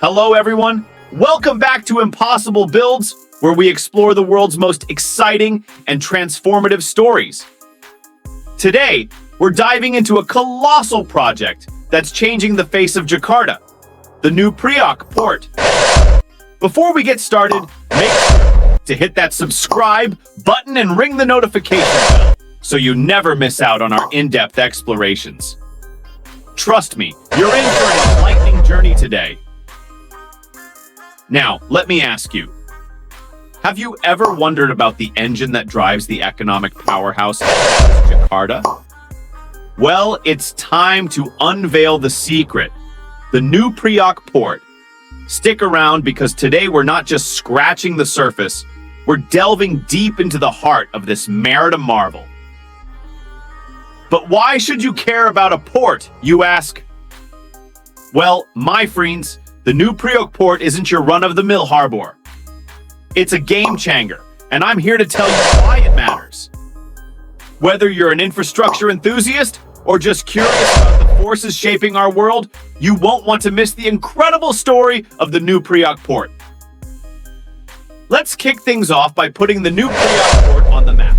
Hello everyone, welcome back to Impossible Builds, where we explore the world's most exciting and transformative stories. Today, we're diving into a colossal project that's changing the face of Jakarta, the new Priok port. Before we get started, make sure to hit that subscribe button and ring the notification bell so you never miss out on our in-depth explorations. Trust me, you're in for an enlightening journey today. Now, let me ask you, have you ever wondered about the engine that drives the economic powerhouse of Jakarta? Well, it's time to unveil the secret, the new Priok port. Stick around because today we're not just scratching the surface, we're delving deep into the heart of this maritime marvel. But why should you care about a port, you ask? Well, my friends, the new Priok port isn't your run-of-the-mill harbor. It's a game-changer, and I'm here to tell you why it matters. Whether you're an infrastructure enthusiast or just curious about the forces shaping our world, you won't want to miss the incredible story of the new Priok port. Let's kick things off by putting the new Priok port on the map,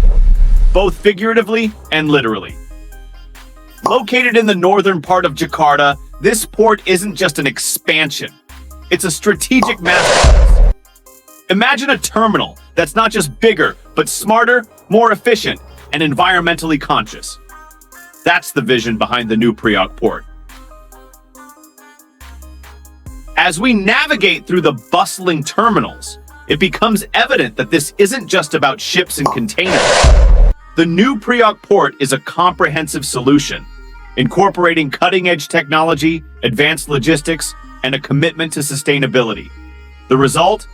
both figuratively and literally. Located in the northern part of Jakarta, this port isn't just an expansion. It's a strategic masterpiece. Imagine a terminal that's not just bigger, but smarter, more efficient, and environmentally conscious. That's the vision behind the new Priok port. As we navigate through the bustling terminals, it becomes evident that this isn't just about ships and containers. The new Priok port is a comprehensive solution, incorporating cutting-edge technology, advanced logistics, and a commitment to sustainability. The result?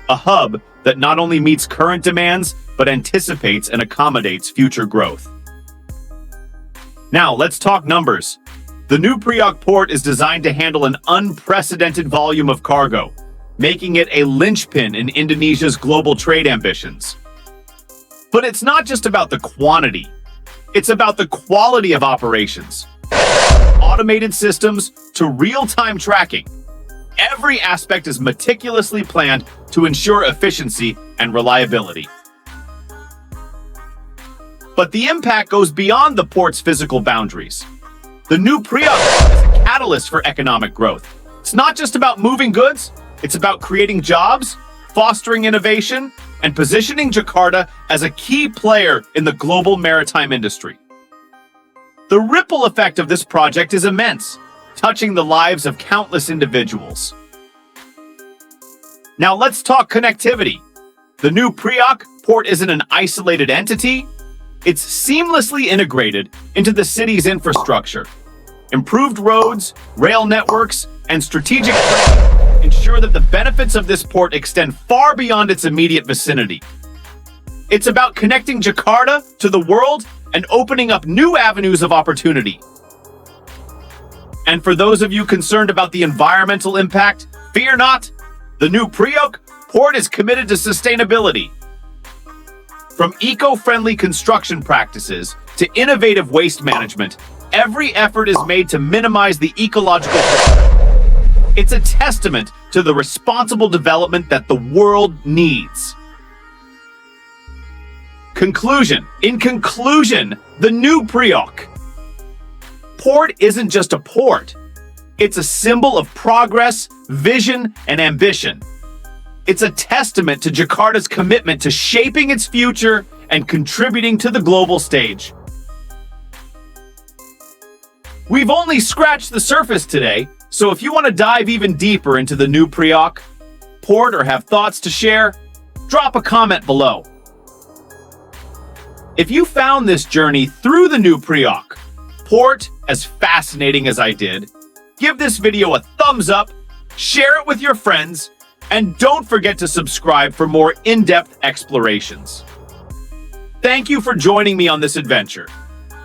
A hub that not only meets current demands, but anticipates and accommodates future growth. Now, let's talk numbers. The new Priok port is designed to handle an unprecedented volume of cargo, making it a linchpin in Indonesia's global trade ambitions. But it's not just about the quantity. It's about the quality of operations. Automated systems to real-time tracking. Every aspect is meticulously planned to ensure efficiency and reliability. But the impact goes beyond the port's physical boundaries. The new Priok port is a catalyst for economic growth. It's not just about moving goods, it's about creating jobs, fostering innovation, and positioning Jakarta as a key player in the global maritime industry. The ripple effect of this project is immense, touching the lives of countless individuals. Now let's talk connectivity. The new Priok port isn't an isolated entity. It's seamlessly integrated into the city's infrastructure. Improved roads, rail networks, and strategic planning ensure that the benefits of this port extend far beyond its immediate vicinity. It's about connecting Jakarta to the world and opening up new avenues of opportunity. And for those of you concerned about the environmental impact, fear not. The new Priok port is committed to sustainability. From eco-friendly construction practices to innovative waste management, every effort is made to minimize the ecological footprint. It's a testament to the responsible development that the world needs. In conclusion, the new Priok port isn't just a port. It's a symbol of progress, vision, and ambition. It's a testament to Jakarta's commitment to shaping its future and contributing to the global stage. We've only scratched the surface today, so if you want to dive even deeper into the new Priok port or have thoughts to share, drop a comment below. If you found this journey through the new Priok port as fascinating as I did, give this video a thumbs up, share it with your friends, and don't forget to subscribe for more in-depth explorations. Thank you for joining me on this adventure.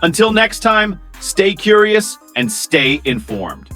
Until next time, stay curious and stay informed.